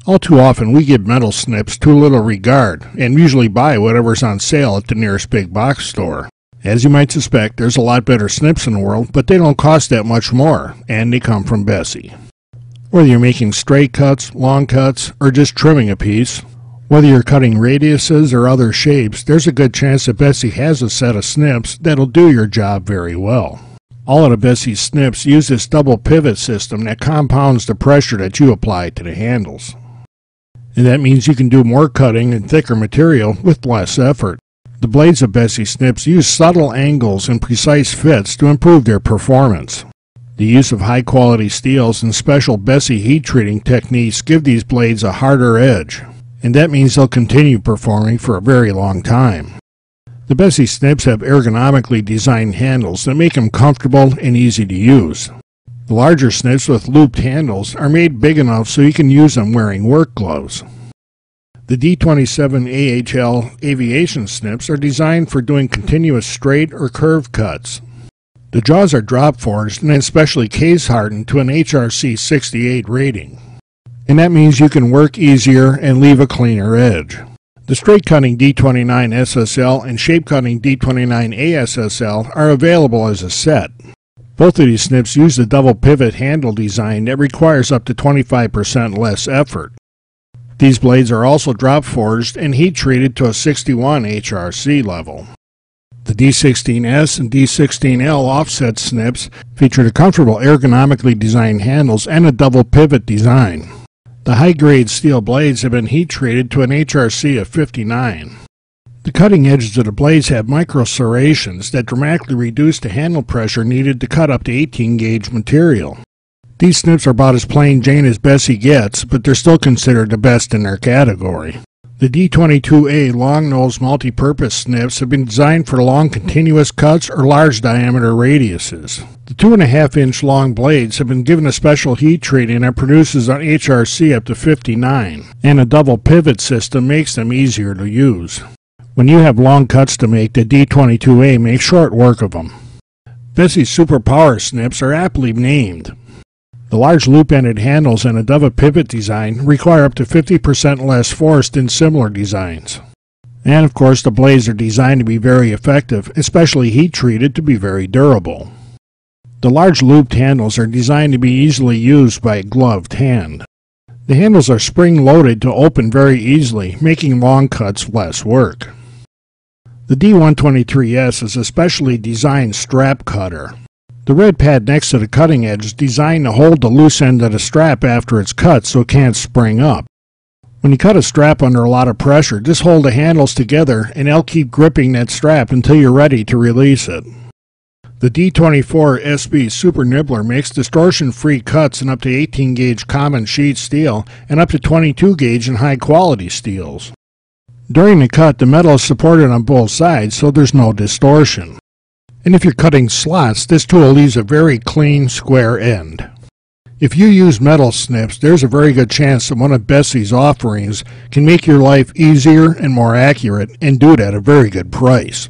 All too often we give metal snips too little regard and usually buy whatever's on sale at the nearest big box store. As you might suspect, there's a lot better snips in the world, but they don't cost that much more, and they come from BESSEY. Whether you're making straight cuts, long cuts, or just trimming a piece, whether you're cutting radiuses or other shapes, there's a good chance that BESSEY has a set of snips that'll do your job very well. All of the BESSEY snips use this double pivot system that compounds the pressure that you apply to the handles. And that means you can do more cutting in thicker material with less effort. The blades of BESSEY snips use subtle angles and precise fits to improve their performance. The use of high-quality steels and special BESSEY heat treating techniques give these blades a harder edge, and that means they'll continue performing for a very long time. The BESSEY snips have ergonomically designed handles that make them comfortable and easy to use. The larger snips with looped handles are made big enough so you can use them wearing work gloves. The D27 AHL aviation snips are designed for doing continuous straight or curved cuts. The jaws are drop forged and then specially case hardened to an HRC 68 rating. And that means you can work easier and leave a cleaner edge. The straight cutting D29 SSL and shape cutting D29 ASSL are available as a set. Both of these snips use the double pivot handle design that requires up to 25% less effort. These blades are also drop forged and heat treated to a 61 HRC level. The D16S and D16L offset snips feature the comfortable ergonomically designed handles and a double pivot design. The high-grade steel blades have been heat treated to an HRC of 59. The cutting edges of the blades have micro serrations that dramatically reduce the handle pressure needed to cut up to 18 gauge material. These snips are about as plain Jane as BESSEY gets, but they're still considered the best in their category. The D22A long-nose multi-purpose snips have been designed for long continuous cuts or large diameter radiuses. The 2.5-inch long blades have been given a special heat treating that produces an HRC up to 59, and a double pivot system makes them easier to use. When you have long cuts to make, the D22A makes short work of them. BESSEY Super Power snips are aptly named. The large loop-ended handles and a double pivot design require up to 50% less force than similar designs. And of course, the blades are designed to be very effective, especially heat-treated to be very durable. The large looped handles are designed to be easily used by a gloved hand. The handles are spring-loaded to open very easily, making long cuts less work. The D123S is a specially designed strap cutter. The red pad next to the cutting edge is designed to hold the loose end of the strap after it's cut so it can't spring up. When you cut a strap under a lot of pressure, just hold the handles together and they'll keep gripping that strap until you're ready to release it. The D24 SB Super Nibbler makes distortion-free cuts in up to 18 gauge common sheet steel and up to 22 gauge in high-quality steels. During the cut, the metal is supported on both sides so there's no distortion. And if you're cutting slots, this tool leaves a very clean, square end. If you use metal snips, there's a very good chance that one of BESSEY's offerings can make your life easier and more accurate and do it at a very good price.